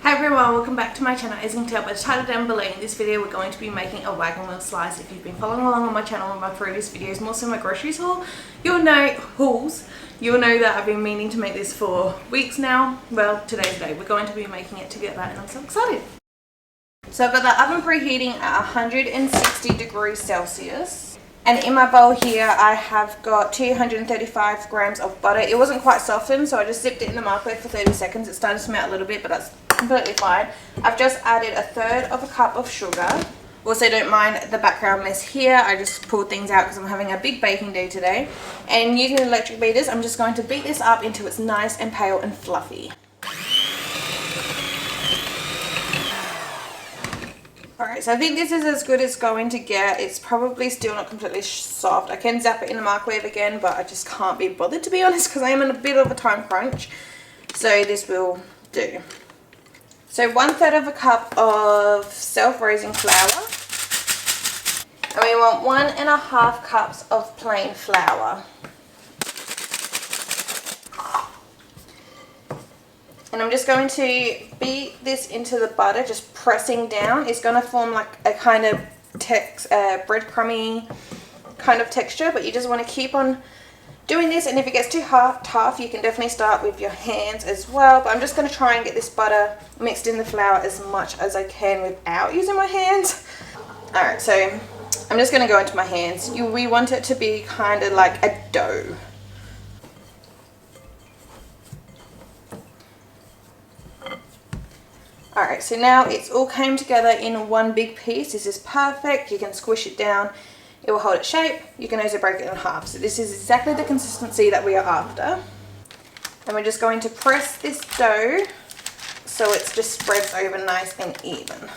Hey everyone, welcome back to my channel. As you can tell by the title down below, in this video we're going to be making a wagon wheel slice. If you've been following along on my channel with my previous videos, more so my groceries haul, you'll know that I've been meaning to make this for weeks now. Well, today's the day. We're going to be making it together and I'm so excited. So I've got the oven preheating at 160 degrees Celsius. And in my bowl here I have got 235 grams of butter. It wasn't quite softened, so I just dipped it in the microwave for 30 seconds. It started to melt a little bit, but that's completely fine. I've just added 1/3 of a cup of sugar. Also, don't mind the background mess here. I just pulled things out because I'm having a big baking day today. And using the electric beaters, I'm just going to beat this up until it's nice and pale and fluffy. Alright, so I think this is as good as it's going to get. It's probably still not completely soft. I can zap it in the microwave again, but I just can't be bothered, to be honest, because I am in a bit of a time crunch. So this will do. So 1/3 of a cup of self-raising flour. And we want 1.5 cups of plain flour. And I'm just going to beat this into the butter, just pressing down. It's going to form like a kind of breadcrumby kind of texture, but you just want to keep on doing this. And if it gets too tough, you can definitely start with your hands as well. But I'm just going to try and get this butter mixed in the flour as much as I can without using my hands. Alright, so I'm just going to go into my hands. We want it to be kind of like a dough. Alright, so now it's all came together in one big piece. This is perfect. You can squish it down. It will hold its shape. You can also break it in half. So this is exactly the consistency that we are after. And we're just going to press this dough so it just spreads over nice and even.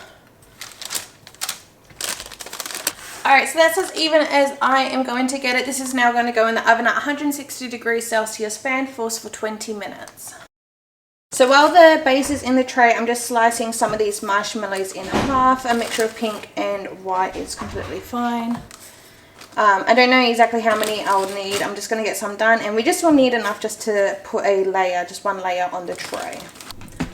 Alright, so that's as even as I am going to get it. This is now going to go in the oven at 160 degrees Celsius, fan force for 20 minutes. So while the base is in the tray, I'm just slicing some of these marshmallows in half. A mixture of pink and white is completely fine. I don't know exactly how many I'll need. I'm just going to get some done. And we just will need enough just to put a layer, just one layer on the tray.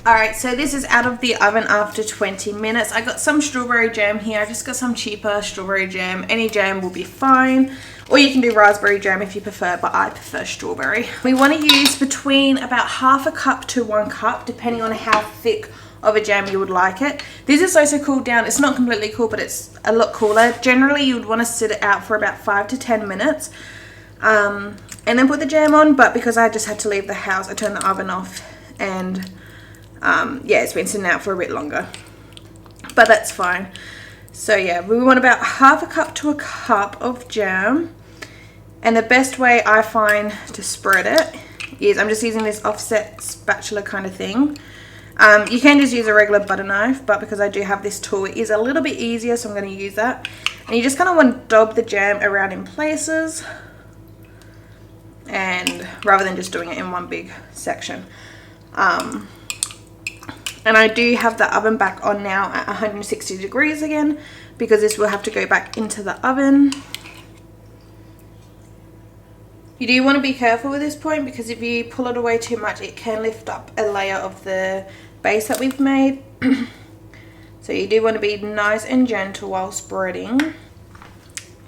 Alright, so this is out of the oven after 20 minutes. I got some strawberry jam here. I just got some cheaper strawberry jam. Any jam will be fine. Or you can do raspberry jam if you prefer, but I prefer strawberry. We want to use between about 1/2 cup to 1 cup, depending on how thick of a jam you would like it. This is also cooled down. It's not completely cool, but it's a lot cooler. Generally, you would want to sit it out for about 5 to 10 minutes. And then put the jam on, but because I just had to leave the house, I turned the oven off and yeah, it's been sitting out for a bit longer, but that's fine. So yeah, we want about 1/2 cup to 1 cup of jam, and the best way I find to spread it is I'm just using this offset spatula kind of thing. You can just use a regular butter knife, but because I do have this tool, it is a little bit easier, so I'm going to use that. And you just kind of want to dab the jam around in places, and rather than just doing it in one big section. And I do have the oven back on now at 160 degrees again, because this will have to go back into the oven. You do want to be careful with this point, because if you pull it away too much, it can lift up a layer of the base that we've made. So you do want to be nice and gentle while spreading.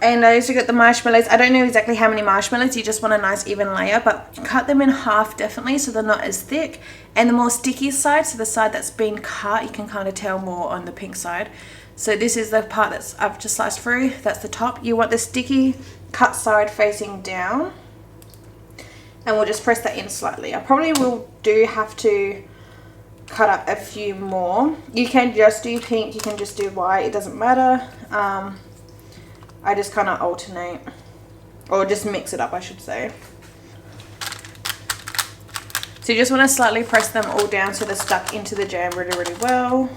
And I also got the marshmallows. I don't know exactly how many marshmallows. You just want a nice even layer, but cut them in half definitely so they're not as thick. And the more sticky side, so the side that's been cut, you can kind of tell more on the pink side. So this is the part that's I've just sliced through. That's the top. You want the sticky cut side facing down. And we'll just press that in slightly. I probably will have to cut up a few more. You can just do pink, you can just do white, it doesn't matter. I just kind of alternate, or just mix it up, I should say. So you just want to slightly press them all down so they're stuck into the jam really, really well.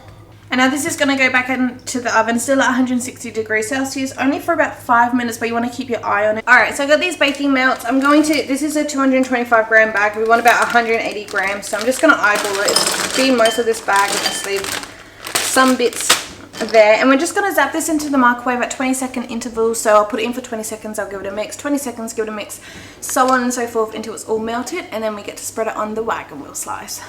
And now this is going to go back into the oven, still at 160 degrees Celsius, only for about 5 minutes, but you want to keep your eye on it. Alright, so I got these baking melts. This is a 225 gram bag. We want about 180 grams, so I'm just going to eyeball it. It's be most of this bag, and just leave some bits there. And we're just going to zap this into the microwave at 20-second intervals. So I'll put it in for 20 seconds, I'll give it a mix, 20 seconds, give it a mix, so on and so forth until it's all melted, and then we get to spread it on the wagon wheel slice.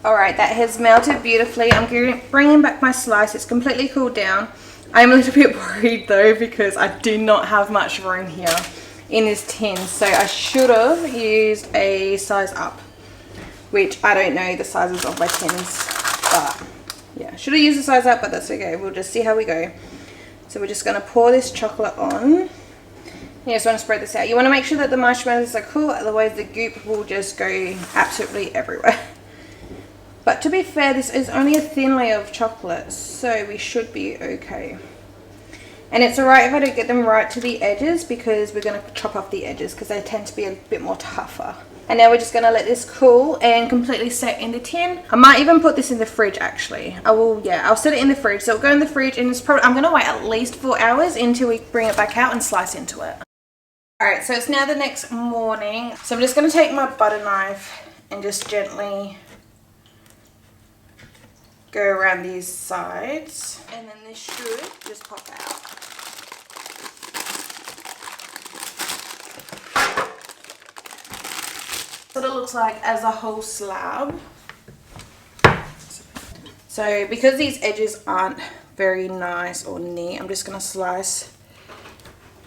Alright, that has melted beautifully. I'm bringing back my slice. It's completely cooled down. I'm a little bit worried though because I do not have much room here in this tin. So I should have used a size up, which I don't know the sizes of my tins. But yeah, should have used a size up, but that's okay. We'll just see how we go. So we're just going to pour this chocolate on. You just want to spread this out. You want to make sure that the marshmallows are cool, otherwise the goop will just go absolutely everywhere. But to be fair, this is only a thin layer of chocolate, so we should be okay. And it's alright if I don't get them right to the edges, because we're going to chop off the edges because they tend to be a bit more tougher. And now we're just going to let this cool and completely set in the tin. I might even put this in the fridge actually. I'll set it in the fridge. So it'll go in the fridge, and I'm going to wait at least 4 hours until we bring it back out and slice into it. Alright, so it's now the next morning. So I'm just going to take my butter knife and just gently go around these sides, and then this should just pop out. What it looks like as a whole slab. So because these edges aren't very nice or neat, I'm just going to slice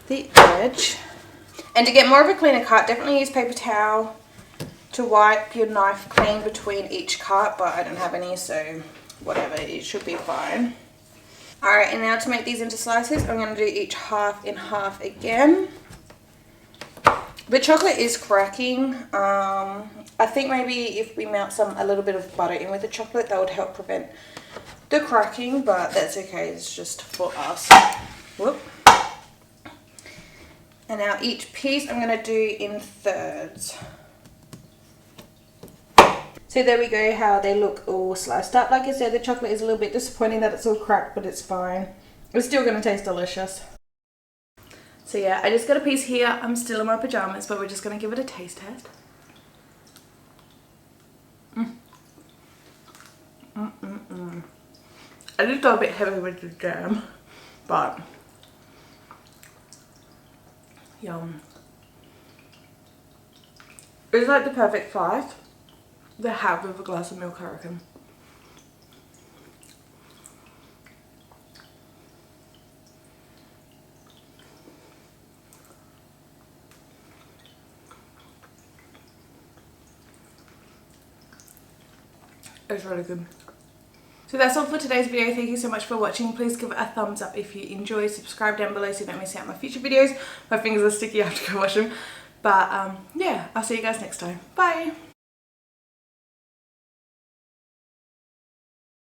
the edge. And to get more of a cleaner cut, definitely use paper towel to wipe your knife clean between each cut, but I don't have any, so whatever, it should be fine. Alright, and now to make these into slices, I'm going to do each half in half again. The chocolate is cracking. I think maybe if we melt a little bit of butter in with the chocolate, that would help prevent the cracking, but that's okay, it's just for us. Whoop. And now each piece I'm going to do in thirds. So there we go, how they look all sliced up. Like I said, the chocolate is a little bit disappointing that it's all cracked, but it's fine. It's still going to taste delicious. So yeah, I just got a piece here. I'm still in my pajamas, but we're just going to give it a taste test. I did go a bit heavy with the jam, but yum. It's like the perfect size. The half of a glass of milk, I reckon. It's really good. So that's all for today's video. Thank you so much for watching. Please give it a thumbs up if you enjoy. Subscribe down below so you don't miss out on my future videos. My fingers are sticky, I have to go wash them. But yeah, I'll see you guys next time. Bye.